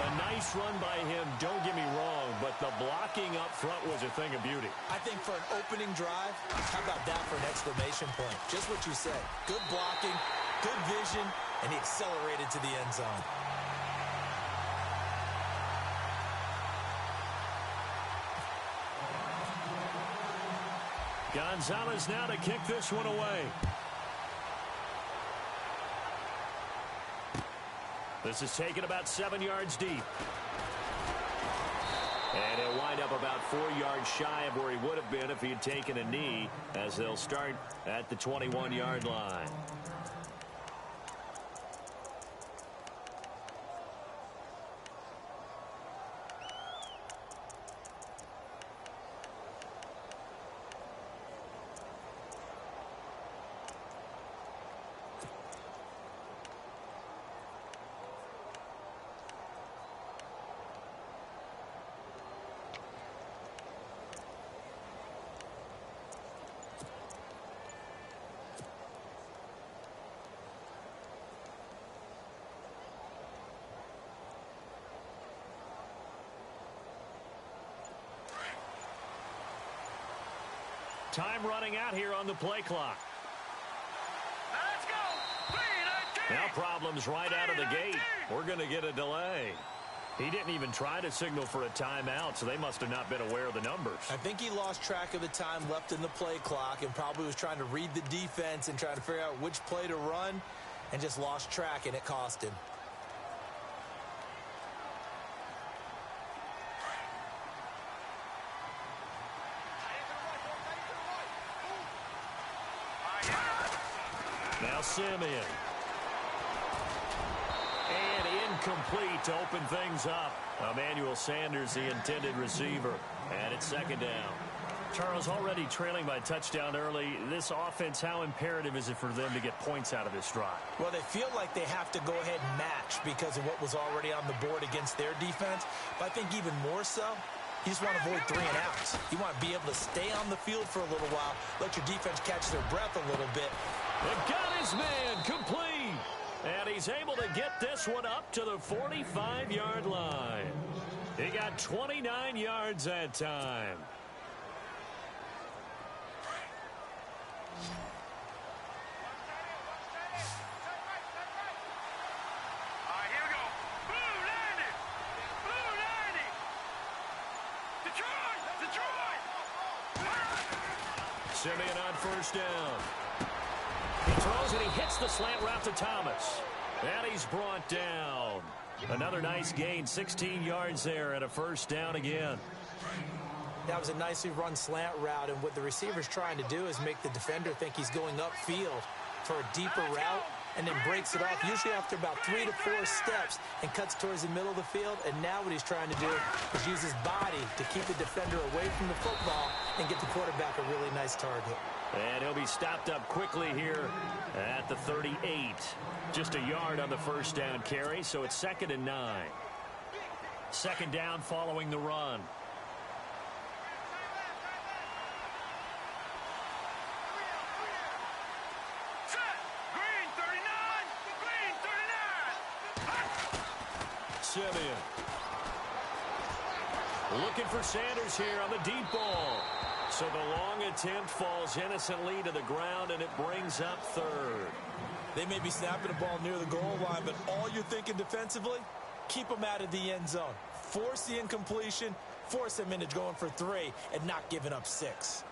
A nice run by him, don't get me wrong, but the blocking up front was a thing of beauty. I think for an opening drive, how about that for an exclamation point? Just what you said. Good blocking, good vision, and he accelerated to the end zone. Gonzalez now to kick this one away. This is taken about 7 yards deep. And he'll wind up about 4 yards shy of where he would have been if he had taken a knee, as they'll start at the 21-yard line. Time running out here on the play clock. Let's go. 3-19. Now problems right out of the gate. We're going to get a delay. He didn't even try to signal for a timeout, so they must have not been aware of the numbers. I think he lost track of the time left in the play clock and probably was trying to read the defense and trying to figure out which play to run and just lost track, and it cost him. Now Simeon. And incomplete to open things up. Emmanuel Sanders, the intended receiver. And it's second down. Charles, already trailing by a touchdown early. This offense, how imperative is it for them to get points out of this drive? Well, they feel like they have to go ahead and match because of what was already on the board against their defense. But I think even more so, you just want to avoid 3 and outs. You want to be able to stay on the field for a little while, let your defense catch their breath a little bit. They got his man complete. And he's able to get this one up to the 45-yard line. He got 29 yards that time. All right, here we go. Blue 90. Blue 90. Detroit. Detroit. Simeon on first down. He throws and he hits the slant route to Thomas. And he's brought down. Another nice gain, 16 yards there and a first down again. That was a nicely run slant route, and what the receiver's trying to do is make the defender think he's going upfield for a deeper route and then breaks it off, usually after about 3 to 4 steps, and cuts towards the middle of the field. And now what he's trying to do is use his body to keep the defender away from the football and get the quarterback a really nice target. And he'll be stopped up quickly here at the 38. Just a yard on the first down carry, so it's 2nd and 9. Second down following the run. Simeon. Looking for Sanders here on the deep ball. So the long attempt falls innocently to the ground, and it brings up 3rd. They may be snapping the ball near the goal line, but all you're thinking defensively, keep them out of the end zone. Force the incompletion, force them into going for 3, and not giving up 6.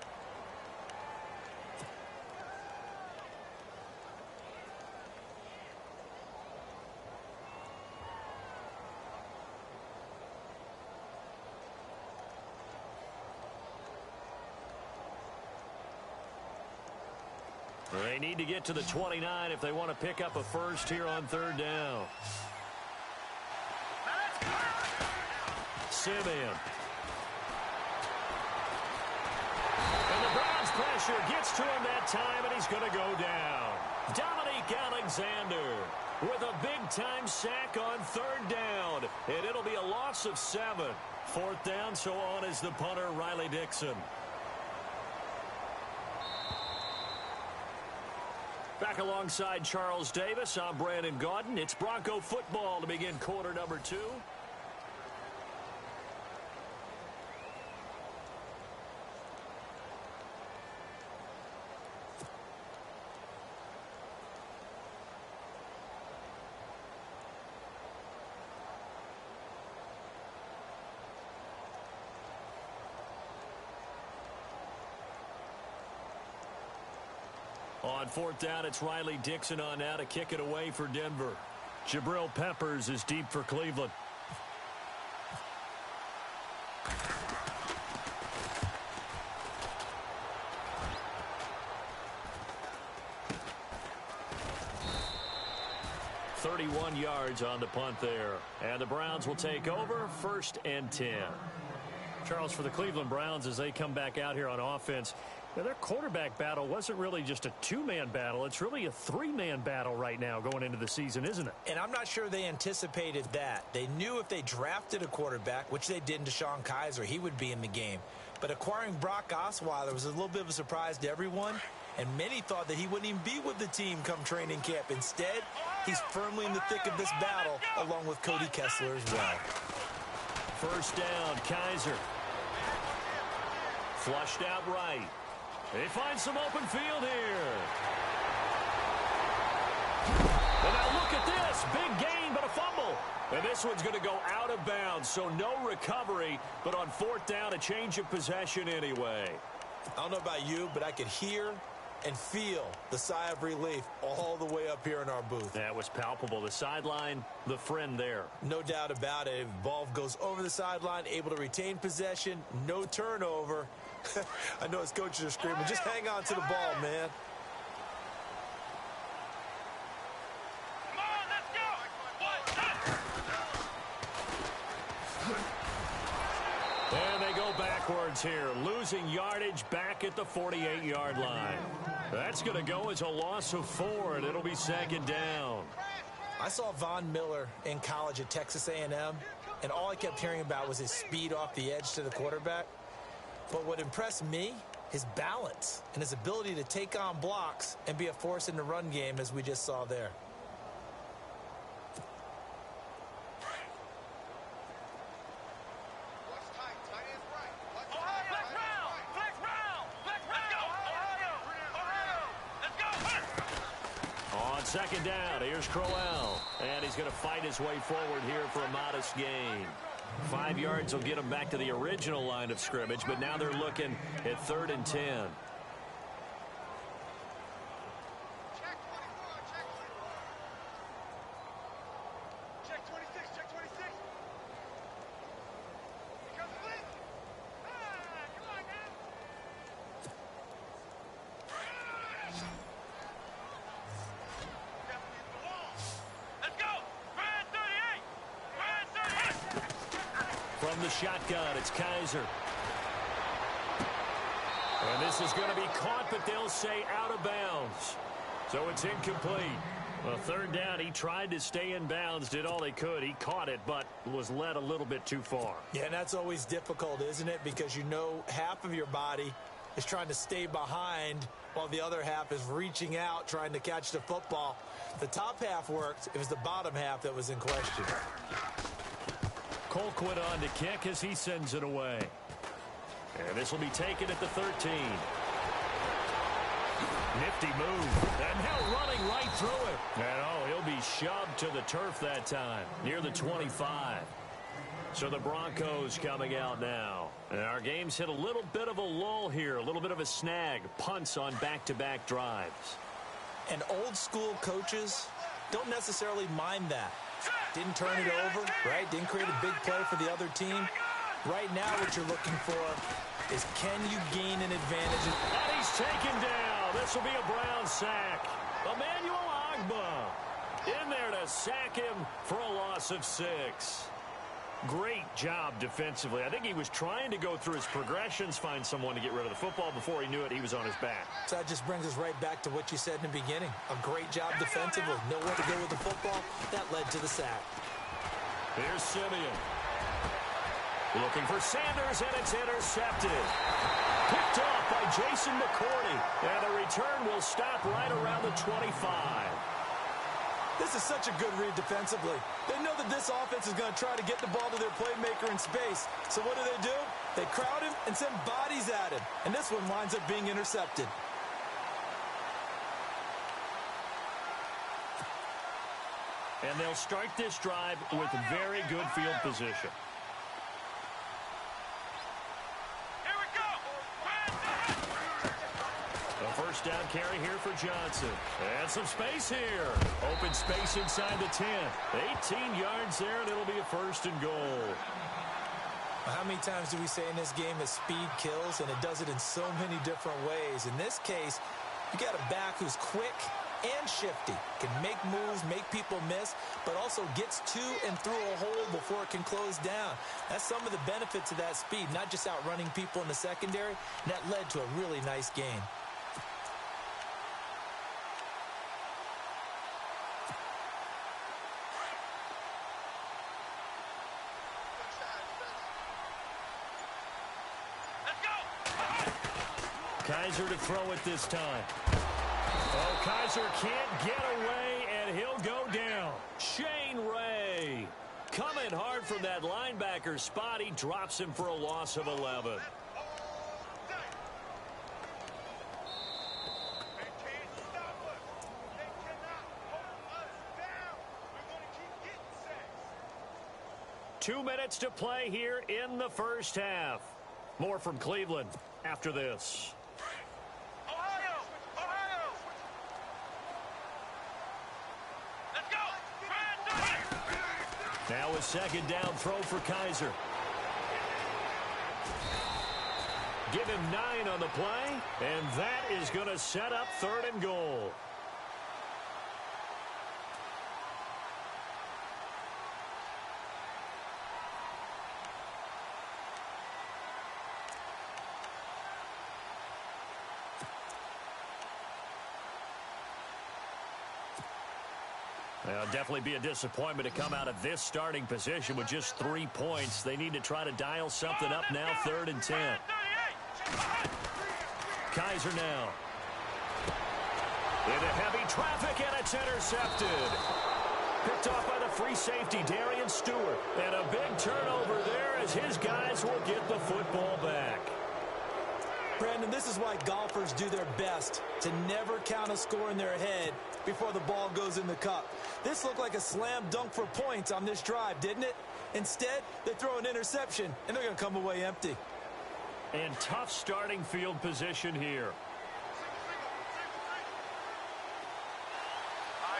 They need to get to the 29 if they want to pick up a first here on 3rd down. Simeon. And the Browns pressure gets to him that time, and he's going to go down. Dominique Alexander with a big-time sack on 3rd down, and it'll be a loss of 7. 4th down, so on is the punter, Riley Dixon. Back alongside Charles Davis, I'm Brandon Gaudin. It's Bronco football to begin quarter number 2. On fourth down, it's Riley Dixon on now to kick it away for Denver. Jabril Peppers is deep for Cleveland. .31 yards on the punt there. And the Browns will take over 1st and 10. Charles, for the Cleveland Browns as they come back out here on offense, their quarterback battle wasn't really just a two-man battle. It's really a three-man battle right now going into the season, isn't it? And I'm not sure they anticipated that. They knew if they drafted a quarterback, which they did in DeShone Kizer, he would be in the game. But acquiring Brock Osweiler was a little bit of a surprise to everyone, and many thought that he wouldn't even be with the team come training camp. Instead, he's firmly in the thick of this battle, along with Cody Kessler as well. First down, Kizer. Flushed out right. They find some open field here. And now look at this. Big gain, but a fumble. And this one's going to go out of bounds, so no recovery. But on fourth down, a change of possession anyway. I don't know about you, but I could hear and feel the sigh of relief all the way up here in our booth. That was palpable. The sideline, the friend there. No doubt about it. Ball goes over the sideline, able to retain possession, no turnover. I know his coaches are screaming, just hang on to the ball, man. Come on, let's go. And they go backwards here, losing yardage back at the 48-yard line. That's going to go as a loss of 4, and it'll be 2nd down. I saw Von Miller in college at Texas A&M, and all I kept hearing about was his speed off the edge to the quarterback. But what impressed me, his balance and his ability to take on blocks and be a force in the run game, as we just saw there. On 2nd down, here's Crowell. And he's going to fight his way forward here for a modest gain. 5 yards will get them back to the original line of scrimmage, but now they're looking at 3rd and 10. Check 26, check 26. Here comes the blitz. Come on, man. Let's go. Brand 38. Brand 38. From the shotgun, it's Kizer. And this is going to be caught, but they'll say out of bounds. So it's incomplete. Well, 3rd down, he tried to stay in bounds, did all he could. He caught it, but was led a little bit too far. Yeah, and that's always difficult, isn't it? Because you know half of your body is trying to stay behind while the other half is reaching out, trying to catch the football. The top half worked. It was the bottom half that was in question. Colquitt on to kick as he sends it away. And this will be taken at the 13. Nifty move. And now running right through it. And oh, he'll be shoved to the turf that time, near the 25. So the Broncos coming out now. And our game's hit a little bit of a lull here, a little bit of a snag. Punts on back-to-back drives. And old school coaches don't necessarily mind that. Didn't turn it over, right? Didn't create a big play for the other team. Right now what you're looking for is, can you gain an advantage? And he's taken down. This will be a Brown sack. Emmanuel Ogbah in there to sack him for a loss of 6. Great job defensively. I think he was trying to go through his progressions, find someone to get rid of the football. Before he knew it, he was on his back. So that just brings us right back to what you said in the beginning. A great job defensively. Know where to go with the football. That led to the sack. Here's Simeon. Looking for Sanders, and it's intercepted. Picked off by Jason McCourty. And the return will stop right around the 25. This is such a good read defensively. They know that this offense is going to try to get the ball to their playmaker in space. So what do? They crowd him and send bodies at him. And this one winds up being intercepted. And they'll start this drive with very good field position. down carry here for Johnson. And some space here. Open space inside the 10. 18 yards there, and it'll be a 1st and goal. How many times do we say in this game that speed kills, and it does it in so many different ways? In this case, you got a back who's quick and shifty, can make moves, make people miss, but also gets to and through a hole before it can close down. That's some of the benefits of that speed, not just outrunning people in the secondary, and that led to a really nice gain. Kaiser to throw it this time. Oh, Kaiser can't get away, and he'll go down. Shane Ray coming hard from that linebacker spot. He drops him for a loss of 11. They can't stop us. They cannot hold us down. We're going to keep getting sacks. 2 minutes to play here in the first half. More from Cleveland after this. Now a 2nd down throw for Kaiser. Give him 9 on the play, and that is going to set up 3rd and goal. It'll definitely be a disappointment to come out of this starting position with just 3 points. They need to try to dial something up now, 3rd and 10. Kaiser now. Into heavy traffic, and it's intercepted. Picked off by the free safety, Darian Stewart. And a big turnover there as his guys will get the football back. Brandon, this is why golfers do their best to never count a score in their head before the ball goes in the cup. This looked like a slam dunk for points on this drive, didn't it? Instead, they throw an interception, and they're going to come away empty. And tough starting field position here.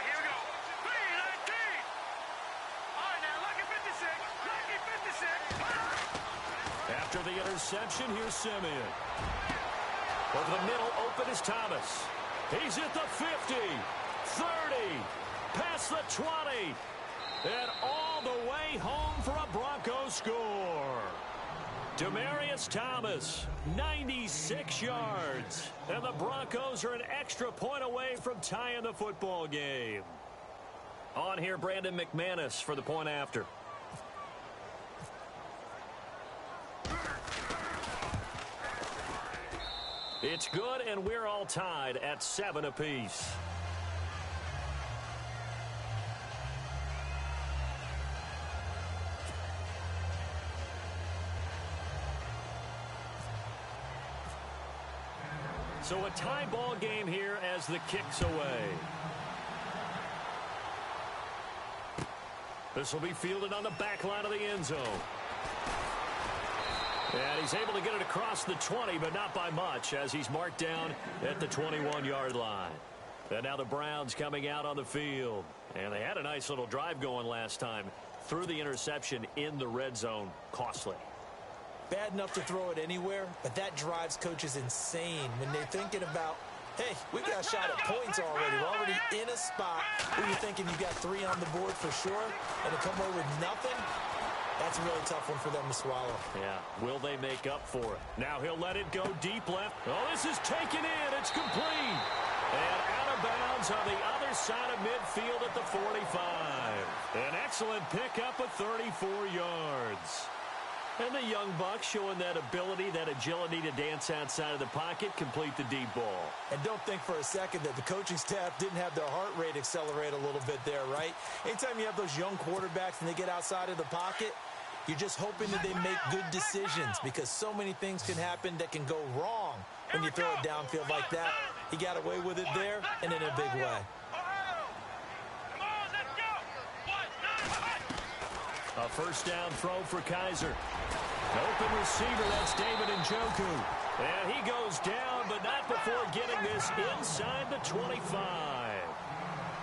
Here we go. 3-19. All right, now, lucky 56. Lucky 56. After the interception, here's Simeon. Over the middle, open is Thomas. He's at the 50, 30, past the 20, and all the way home for a Broncos score. Demaryius Thomas, 96 yards, and the Broncos are an extra point away from tying the football game. On here, Brandon McManus for the point after. It's good, and we're all tied at 7 apiece. So a tie ball game here as the kick's away. This will be fielded on the back line of the end zone. And he's able to get it across the 20, but not by much, as he's marked down at the 21-yard line. And now the Browns coming out on the field. And they had a nice little drive going last time. Threw the interception in the red zone. Costly. Bad enough to throw it anywhere, but that drives coaches insane when they're thinking about, hey, we got a shot at points already. We're already in a spot where you're thinking you got 3 on the board for sure, and to come away with nothing, that's a really tough one for them to swallow. Yeah, will they make up for it? Now he'll let it go deep left. Oh, this is taken in. It's complete. And out of bounds on the other side of midfield at the 45. An excellent pickup of 34 yards. And the young buck showing that ability, that agility to dance outside of the pocket, complete the deep ball. And don't think for a second that the coaching staff didn't have their heart rate accelerate a little bit there, right? Anytime you have those young quarterbacks and they get outside of the pocket, you're just hoping that they make good decisions, because so many things can happen that can go wrong when you throw it downfield like that. He got away with it there and in a big way. A first down throw for Kaiser. Open receiver, that's David Njoku. And he goes down, but not before getting this inside the 25.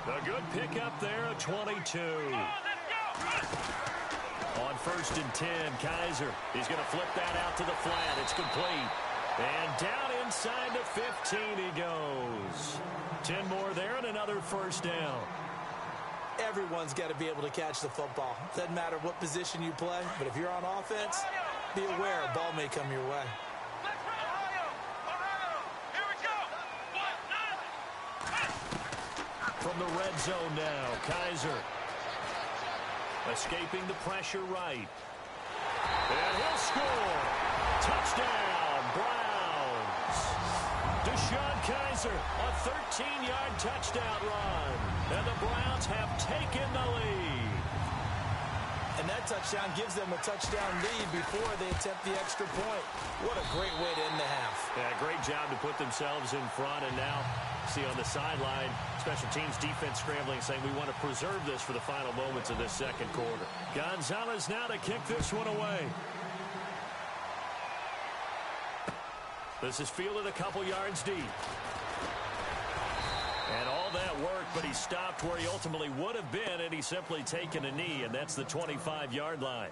A good pickup there, a 22. On 1st and 10, Kaiser. He's going to flip that out to the flat. It's complete. And down inside the 15 he goes. 10 more there and another first down. Everyone's got to be able to catch the football. Doesn't matter what position you play, but if you're on offense, be aware a ball may come your way. From the red zone now, Kaiser. Escaping the pressure right. And he'll score. Touchdown, Browns. Deshaun Kaiser, a 13-yard touchdown run. And the Browns have taken the lead. And that touchdown gives them a touchdown lead before they attempt the extra point. What a great way to end the half. Yeah, great job to put themselves in front. And now, see on the sideline, special teams defense scrambling, saying we want to preserve this for the final moments of this second quarter. Gonzalez now to kick this one away. This is fielded a couple yards deep. And all that work, but he stopped where he ultimately would have been, and he's simply taken a knee, and that's the 25-yard line.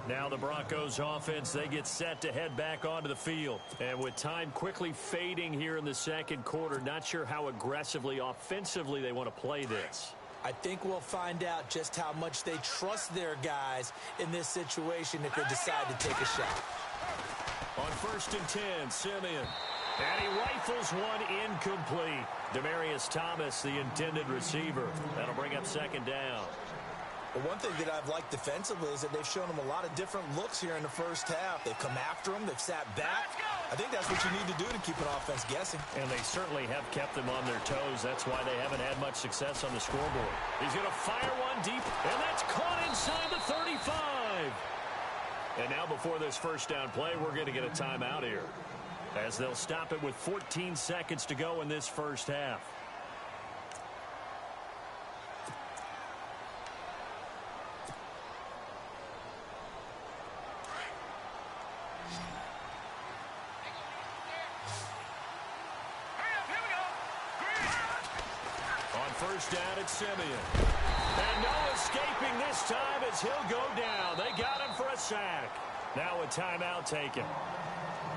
Now the Broncos offense, they get set to head back onto the field. And with time quickly fading here in the second quarter, not sure how aggressively, offensively they want to play this. I think we'll find out just how much they trust their guys in this situation if they decide to take a shot. On 1st and 10, Simeon. And he rifles one incomplete. Demarius Thomas, the intended receiver. That'll bring up second down. Well, one thing that I've liked defensively is that they've shown them a lot of different looks here in the first half. They've come after them. They've sat back. I think that's what you need to do to keep an offense guessing. And they certainly have kept them on their toes. That's why they haven't had much success on the scoreboard. He's going to fire one deep, and that's caught inside the 35. And now before this first down play, we're going to get a timeout here, as they'll stop it with 14 seconds to go in this first half. On first down, it's Simeon. And no escaping this time as he'll go down. They got him for a sack. Now a timeout taken.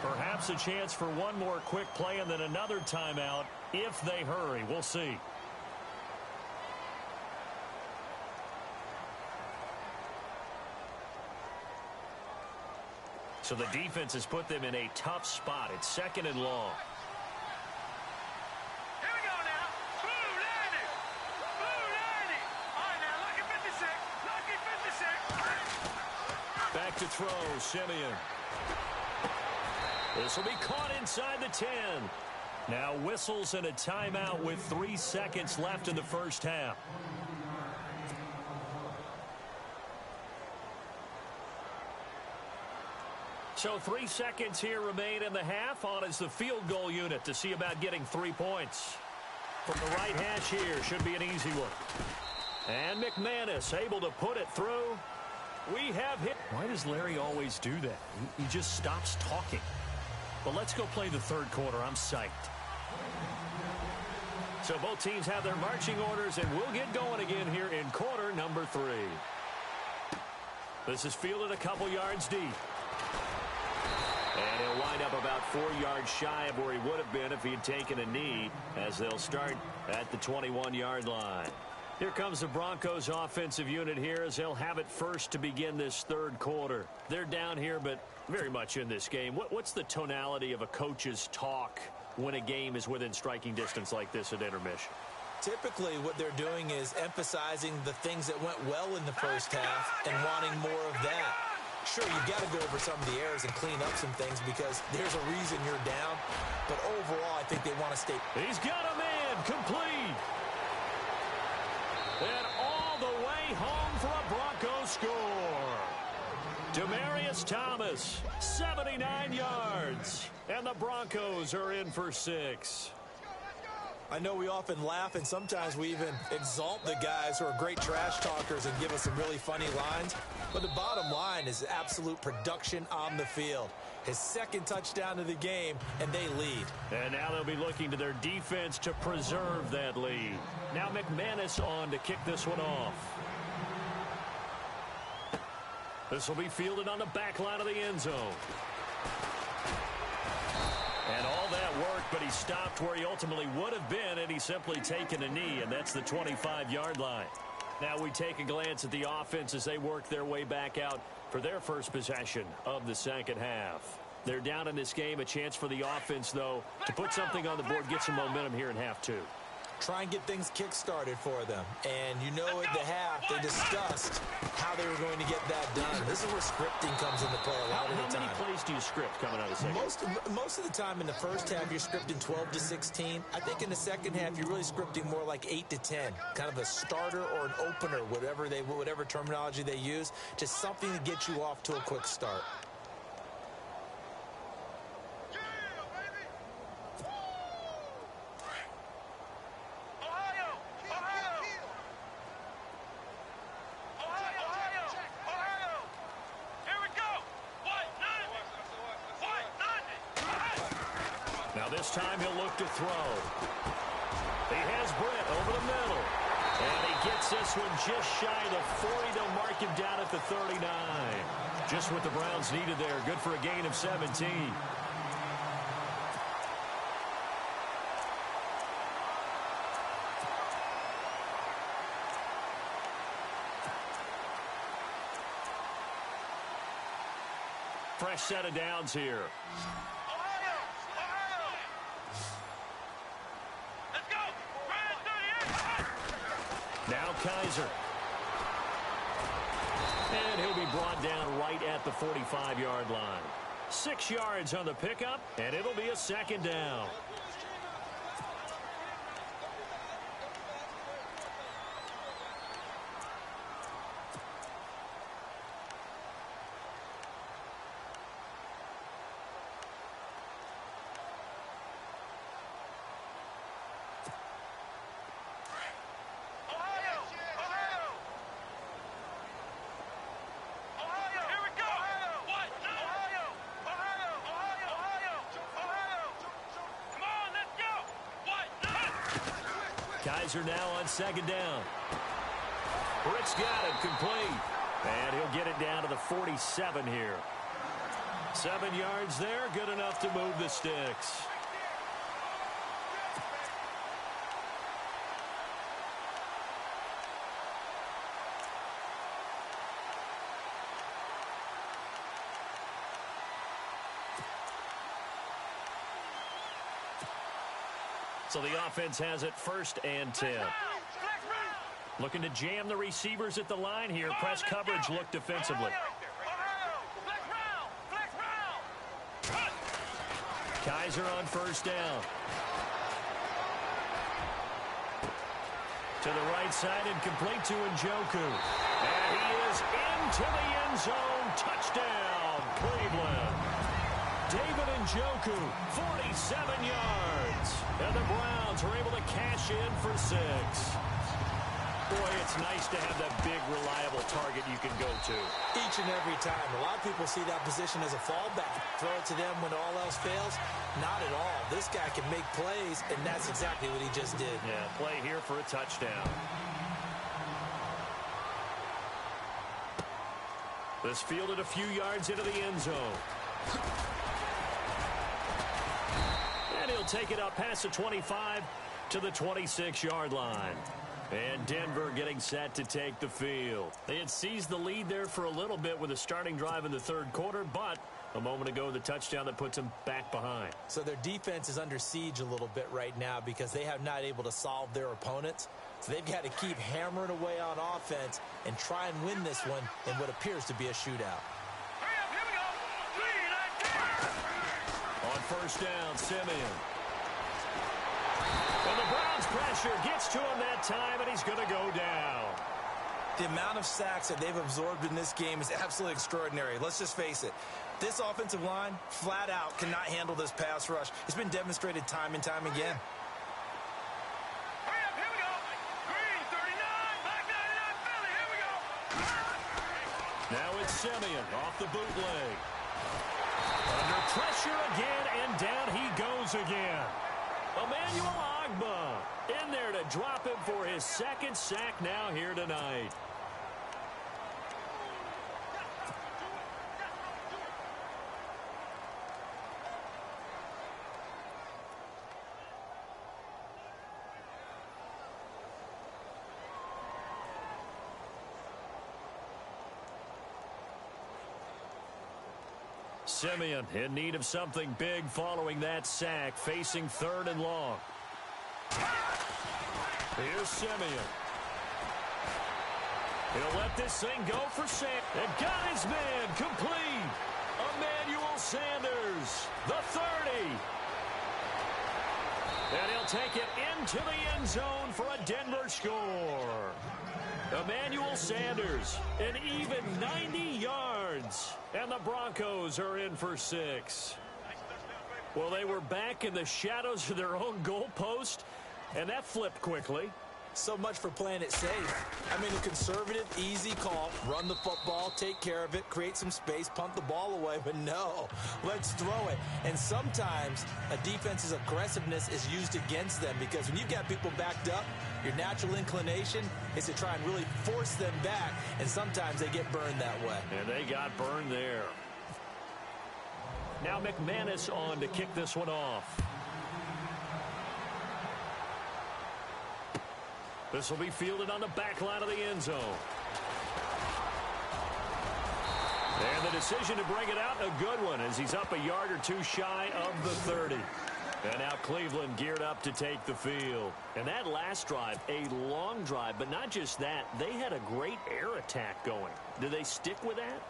Perhaps a chance for one more quick play and then another timeout if they hurry. We'll see. So the defense has put them in a tough spot. It's second and long. Here we go now. Blue landing. Blue landing. All right, now, lucky 56. Lucky 56. Back to throw, Simeon. This will be caught inside the 10. Now whistles and a timeout with 3 seconds left in the first half. So 3 seconds here remain in the half. On is the field goal unit to see about getting 3 points. From the right hash here, should be an easy one. And McManus able to put it through. We have hit. Why does Larry always do that? He just stops talking. But let's go play the third quarter. I'm psyched. So both teams have their marching orders, and we'll get going again here in quarter number 3. This is fielded a couple yards deep. And he'll wind up about 4 yards shy of where he would have been if he had taken a knee, as they'll start at the 21-yard line. Here comes the Broncos offensive unit here as they'll have it first to begin this third quarter. They're down here, but very much in this game. What's the tonality of a coach's talk when a game is within striking distance like this at intermission? Typically, what they're doing is emphasizing the things that went well in the first half and wanting more of that. Sure, you've got to go over some of the errors and clean up some things because there's a reason you're down. But overall, I think they want to stay. He's got a man complete. And all the way home for a Broncos score. Demarius Thomas, 79 yards. And the Broncos are in for 6. I know we often laugh, and sometimes we even exalt the guys who are great trash talkers and give us some really funny lines. But the bottom line is absolute production on the field. His second touchdown of the game, and they lead. And now they'll be looking to their defense to preserve that lead. Now McManus on to kick this one off. This will be fielded on the back line of the end zone. And all that work, but he stopped where he ultimately would have been, and he's simply taken a knee, and that's the 25-yard line. Now we take a glance at the offense as they work their way back out for their first possession of the second half. They're down in this game. A chance for the offense, though, to put something on the board, get some momentum here in half two. Try and get things kick-started for them. And you know at the half, they discussed how they were going to get that done. This is where scripting comes into play a lot of the time. How many plays do you script coming out of the second? Most of the time in the first half, you're scripting 12 to 16. I think in the second half, you're really scripting more like 8 to 10. Kind of a starter or an opener, whatever terminology they use. Just something to get you off to a quick start. This time he'll look to throw. He has Britt over the middle. And he gets this one just shy of 40 to mark him down at the 39. Just what the Browns needed there. Good for a gain of 17. Fresh set of downs here. Now Kaiser. And he'll be brought down right at the 45-yard line. 6 yards on the pickup, and it'll be a second down. Kaiser now on second down. Britt's got it complete. And he'll get it down to the 47 here. 7 yards there, good enough to move the sticks. So the offense has it 1st and 10. Looking to jam the receivers at the line here. Press coverage look defensively. Kaiser on 1st down. To the right side and complete to Njoku. And he is into the end zone. Touchdown, Cleveland. David Njoku, 47 yards. And the Browns are able to cash in for 6. Boy, it's nice to have that big, reliable target you can go to. Each and every time. A lot of people see that position as a fallback. Throw it to them when all else fails. Not at all. This guy can make plays, and that's exactly what he just did. Yeah, play here for a touchdown. This fielded a few yards into the end zone. And he'll take it up past the 25 to the 26-yard line. And Denver getting set to take the field. They had seized the lead there for a little bit with a starting drive in the 3rd quarter, but a moment ago the touchdown that puts them back behind. So their defense is under siege a little bit right now because they have not able to solve their opponents. So they've got to keep hammering away on offense and try and win this one in what appears to be a shootout. On 1st down, Simeon. And the Browns pressure gets to him that time, and he's going to go down. The amount of sacks that they've absorbed in this game is absolutely extraordinary. Let's just face it. This offensive line, flat out, cannot handle this pass rush. It's been demonstrated time and time again. Now it's Simeon off the bootleg. Under pressure again, and down he goes again. Emmanuel Ogbah in there to drop him for his second sack now here tonight. Simeon in need of something big following that sack, facing 3rd and long. Here's Simeon. He'll let this thing go for Sam. And got his man complete. Emmanuel Sanders, the 30. And he'll take it into the end zone for a Denver score. Emmanuel Sanders, an even 90 yards. And the Broncos are in for 6. Well, they were back in the shadows of their own goalpost, and that flipped quickly. So much for playing it safe. I mean, a conservative, easy call. Run the football, take care of it, create some space, punt the ball away. But no, let's throw it. And sometimes a defense's aggressiveness is used against them because when you've got people backed up, your natural inclination is to try and really force them back, and sometimes they get burned that way. And they got burned there. Now McManus on to kick this one off. This will be fielded on the back line of the end zone. And the decision to bring it out, a good one, as he's up a yard or two shy of the 30. And now Cleveland geared up to take the field. And that last drive, a long drive, but not just that. They had a great air attack going. Do they stick with that?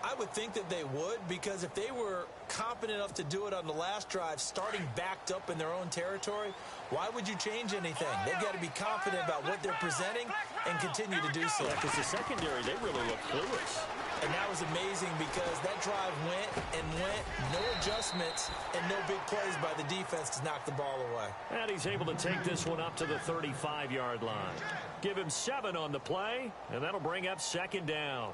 I would think that they would, because if they were confident enough to do it on the last drive, starting backed up in their own territory, why would you change anything? They've got to be confident about what they're presenting and continue to do so. Yeah, because the secondary, they really look clueless. And that was amazing because that drive went and went, no adjustments, and no big plays by the defense to knock the ball away. And he's able to take this one up to the 35-yard line. Give him 7 on the play, and that'll bring up 2nd down.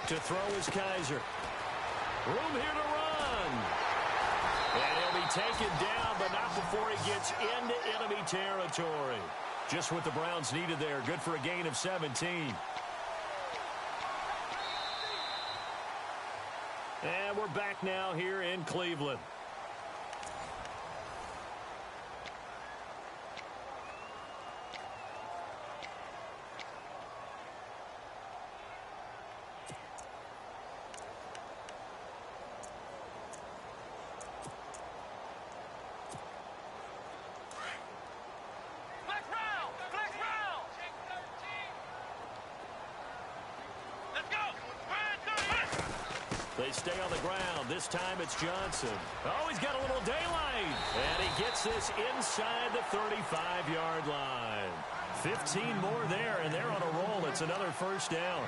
To throw is Kaiser. Room here to run. And he'll be taken down, but not before he gets into enemy territory. Just what the Browns needed there. Good for a gain of 17. And we're back now here in Cleveland. They stay on the ground. This time it's Johnson. Oh, he's got a little daylight. And he gets this inside the 35-yard line. 15 more there, and they're on a roll. It's another 1st down.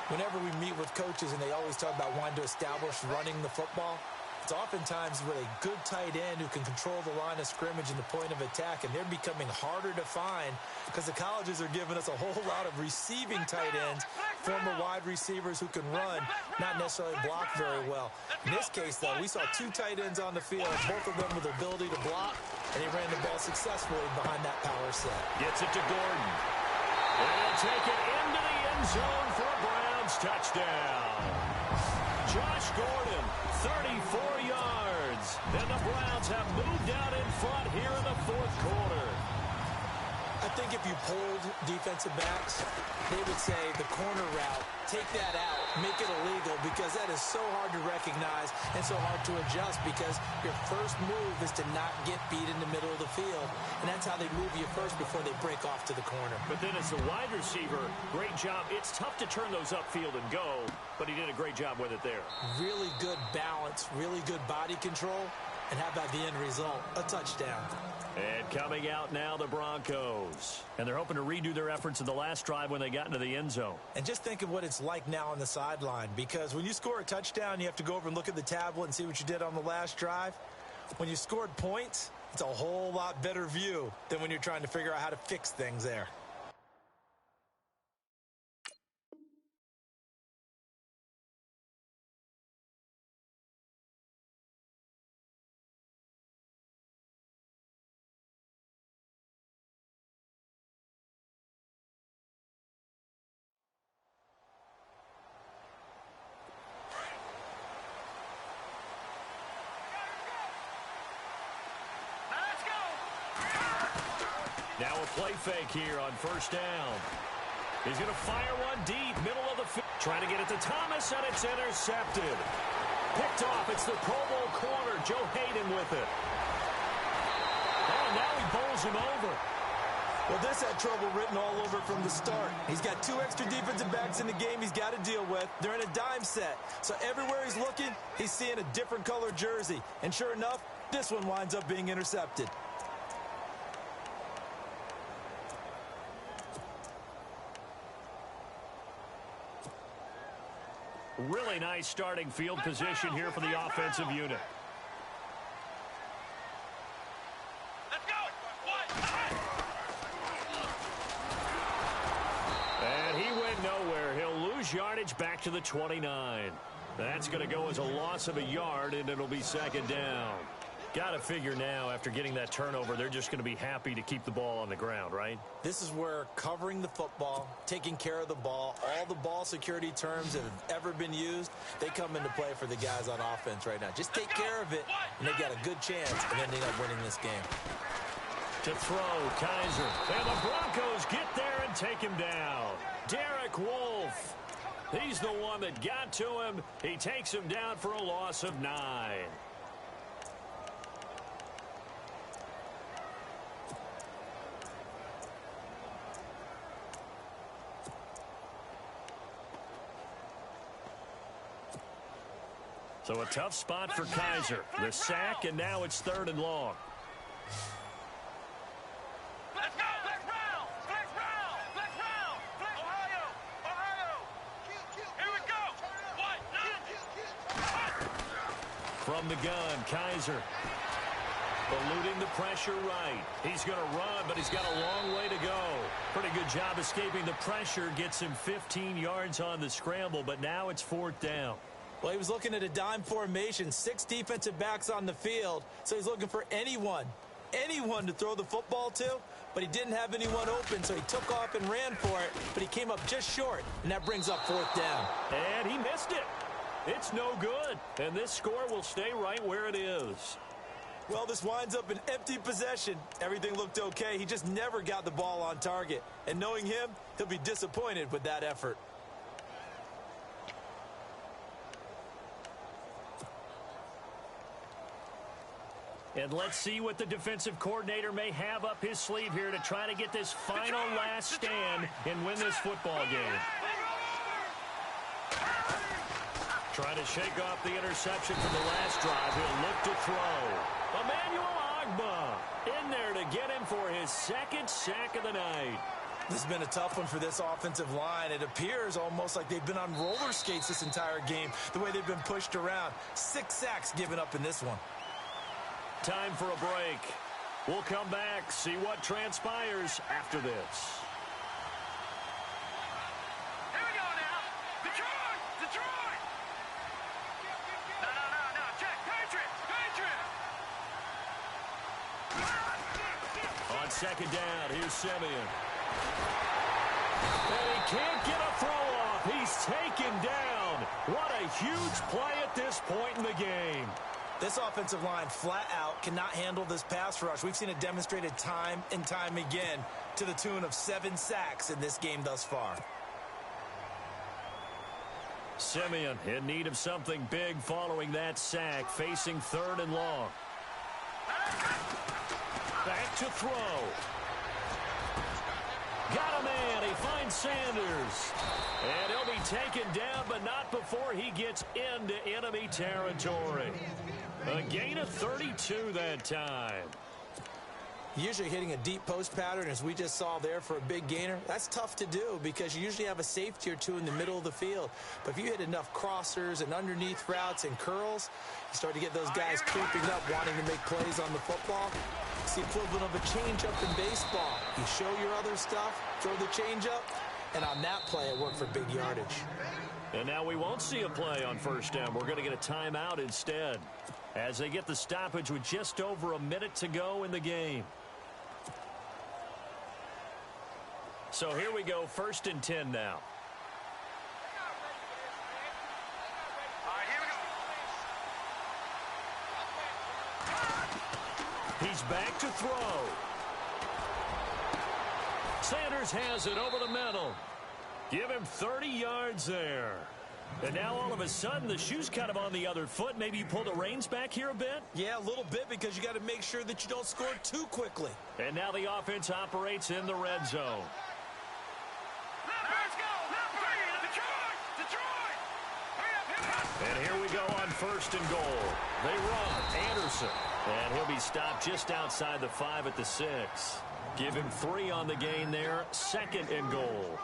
Whenever we meet with coaches and they always talk about wanting to establish running the football, it's oftentimes with a good tight end who can control the line of scrimmage and the point of attack, and they're becoming harder to find because the colleges are giving us a whole lot of receiving tight ends, former wide receivers who can run, not necessarily block very well. In this case, though, we saw 2 tight ends on the field, both of them with the ability to block, and he ran the ball successfully behind that power set. Gets it to Gordon. And he'll take it into the end zone for a Browns touchdown. Josh Gordon, 34 yards. And the Browns have moved out in front here in the 4th quarter. I think if you polled defensive backs, they would say the corner route, take that out, make it illegal, because that is so hard to recognize and so hard to adjust because your first move is to not get beat in the middle of the field. And that's how they move you first before they break off to the corner. But then as a wide receiver, great job. It's tough to turn those upfield and go, but he did a great job with it there. Really good balance, really good body control. And how about the end result? A touchdown. And coming out now, the Broncos. And they're hoping to redo their efforts in the last drive when they got into the end zone. And just think of what it's like now on the sideline, because when you score a touchdown, you have to go over and look at the tablet and see what you did on the last drive. When you scored points, it's a whole lot better view than when you're trying to figure out how to fix things there. Now a play fake here on first down. He's going to fire one deep, middle of the field. Trying to get it to Thomas, and it's intercepted. Picked off. It's the Pro Bowl corner, Joe Hayden with it. Oh, now he bowls him over. Well, this had trouble written all over from the start. He's got 2 extra defensive backs in the game he's got to deal with. They're in a dime set. So everywhere he's looking, he's seeing a different color jersey. And sure enough, this one winds up being intercepted. Really nice starting field position here for the offensive unit. Let's go. And he went nowhere. He'll lose yardage back to the 29. That's going to go as a loss of a yard, and it'll be second down. Got to figure now, after getting that turnover, they're just going to be happy to keep the ball on the ground, right? This is where covering the football, taking care of the ball, all the ball security terms that have ever been used, they come into play for the guys on offense right now. Just take care of it, and they've got a good chance of ending up winning this game. To throw, Kaiser. And the Broncos get there and take him down. Derek Wolfe. He's the one that got to him. He takes him down for a loss of 9. So a tough spot for Kaiser. The sack, and now it's 3rd and long. Let's go. Let's round. Let's round. Let's round. Ohio. Ohio. Here we go. From the gun, Kaiser. Eluding the pressure right. He's going to run, but he's got a long way to go. Pretty good job escaping the pressure. Gets him 15 yards on the scramble, but now it's 4th down. Well, he was looking at a dime formation, 6 defensive backs on the field, so he's looking for anyone to throw the football to, but he didn't have anyone open, so he took off and ran for it, but he came up just short, and that brings up 4th down. And he missed it. It's no good, and this score will stay right where it is. Well, this winds up an empty possession. Everything looked okay. He just never got the ball on target, and knowing him, he'll be disappointed with that effort. And let's see what the defensive coordinator may have up his sleeve here to try to get this final last stand and win this football game. Trying to shake off the interception from the last drive. He'll look to throw. Emmanuel Ogbah in there to get him for his 2nd sack of the night. This has been a tough one for this offensive line. It appears almost like they've been on roller skates this entire game, the way they've been pushed around. 6 sacks given up in this one. Time for a break. We'll come back, see what transpires after this. Here we go now. Detroit. Detroit. No. Check. Patriots. On 2nd down, here's Simeon. And he can't get a throw off. He's taken down. What a huge play at this point in the game. This offensive line flat out cannot handle this pass rush. We've seen it demonstrated time and time again to the tune of 7 sacks in this game thus far. Simeon in need of something big following that sack, facing 3rd and long. Back to throw. Got a man. He finds Sanders. And he'll be taken down, but not before he gets into enemy territory. A gain of 32 that time. Usually hitting a deep post pattern, as we just saw there for a big gainer, that's tough to do because you usually have a safety or two in the middle of the field. But if you hit enough crossers and underneath routes and curls, you start to get those guys creeping up, wanting to make plays on the football. It's the equivalent of a changeup in baseball. You show your other stuff, throw the changeup, and on that play, it worked for big yardage. And now we won't see a play on first down. We're going to get a timeout instead as they get the stoppage with just over a minute to go in the game. So here we go, 1st and 10 now. All right, here we go. He's back to throw. Sanders has it over the middle. Give him 30 yards there. And now all of a sudden the shoe's kind of on the other foot. Maybe you pull the reins back here a bit? Yeah, a little bit because you got to make sure that you don't score too quickly. And now the offense operates in the red zone. Let's go. Detroit. And here we go on 1st and goal. They run. Anderson. And he'll be stopped just outside the 5 at the 6. Give him 3 on the gain there. 2nd and goal.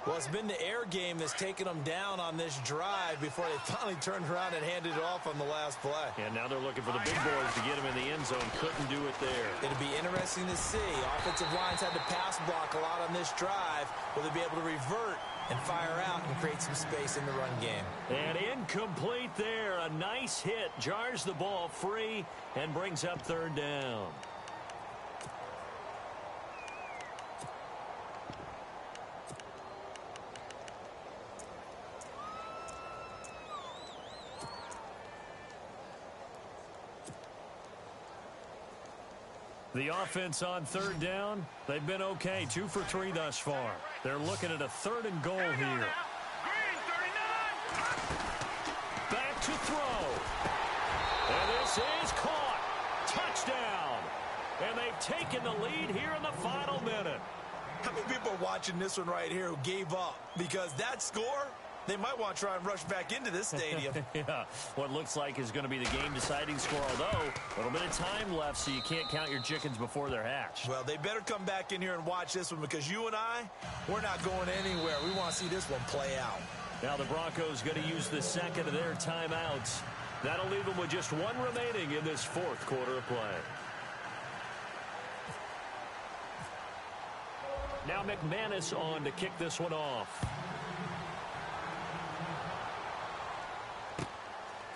Well, it's been the air game that's taken them down on this drive before they finally turned around and handed it off on the last play. And now they're looking for the big boys to get him in the end zone. Couldn't do it there. It'll be interesting to see. Offensive lines had to pass block a lot on this drive. Will they be able to revert and fire out and create some space in the run game? And incomplete there. A nice hit. Jars the ball free and brings up 3rd down. The offense on 3rd down, they've been okay. 2 for 3 thus far. They're looking at a 3rd and goal here. Green 39. Back to throw. And this is caught. Touchdown. And they've taken the lead here in the final minute. How many people are watching this one right here who gave up? Because that score, they might want to try and rush back into this stadium. Yeah, what looks like is going to be the game-deciding score, although a little bit of time left, so you can't count your chickens before they're hatched. Well, they better come back in here and watch this one because you and I, we're not going anywhere. We want to see this one play out. Now the Broncos going to use the 2nd of their timeouts. That'll leave them with just 1 remaining in this 4th quarter of play. Now McManus on to kick this one off.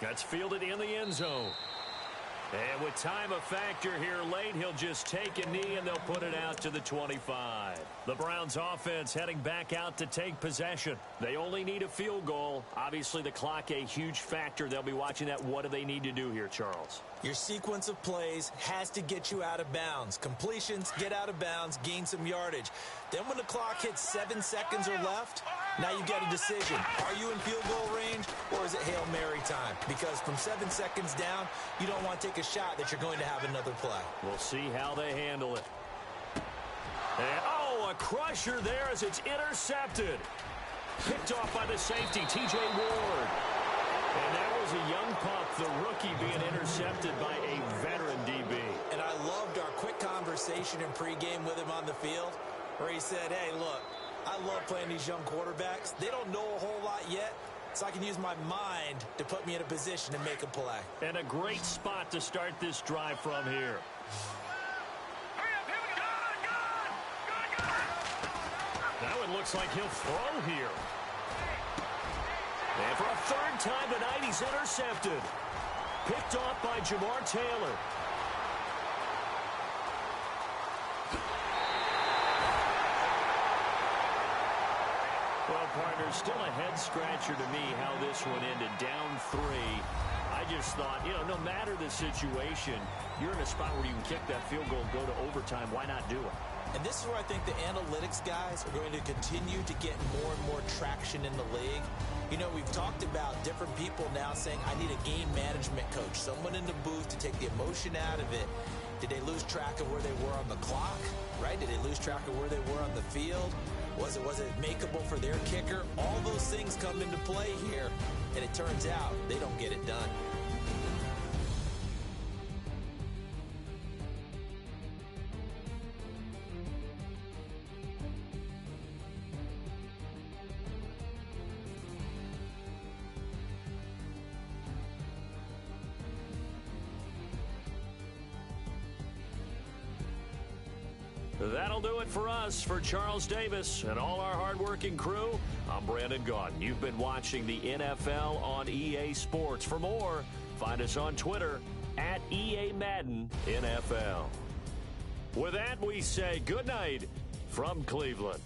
That's fielded in the end zone. And with time a factor here late, he'll just take a knee and they'll put it out to the 25. The Browns offense heading back out to take possession. They only need a field goal. Obviously the clock a huge factor. They'll be watching that. What do they need to do here, Charles? Your sequence of plays has to get you out of bounds. Completions, get out of bounds, gain some yardage. Then when the clock hits 7 seconds or left, now you've got a decision. Are you in field goal range or is it Hail Mary time? Because from 7 seconds down, you don't want to take a shot that you're going to have another play. We'll see how they handle it. And, oh, a crusher there as it's intercepted. Picked off by the safety, T.J. Ward. And that was a young pup, the rookie, being intercepted by a veteran DB. And I loved our quick conversation in pregame with him on the field where he said, hey, look, I love playing these young quarterbacks. They don't know a whole lot yet, so I can use my mind to put me in a position to make a play. And a great spot to start this drive from here. Now it looks like he'll throw here. And for a 3rd time tonight, he's intercepted. Picked off by Jamar Taylor. Well, partner, still a head-scratcher to me how this one ended. Down 3. I just thought, no matter the situation, you're in a spot where you can kick that field goal, go to overtime. Why not do it? And this is where I think the analytics guys are going to continue to get more and more traction in the league. We've talked about different people now saying, I need a game management coach, someone in the booth to take the emotion out of it. Did they lose track of where they were on the clock, right? Did they lose track of where they were on the field? Was it makeable for their kicker? All those things come into play here, and it turns out they don't get it done. That'll do it for us. For Charles Davis and all our hardworking crew, I'm Brandon Gaudin. You've been watching the NFL on EA Sports. For more, find us on Twitter at EA Madden NFL. With that, we say good night from Cleveland.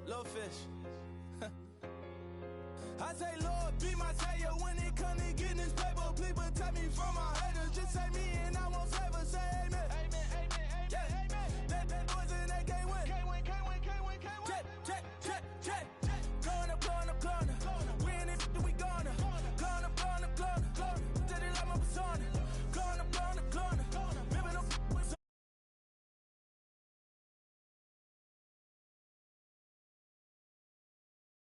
Little fish. I say, Lord, be my savior when it comes to getting this paper. Please protect me from my haters. Just take me in.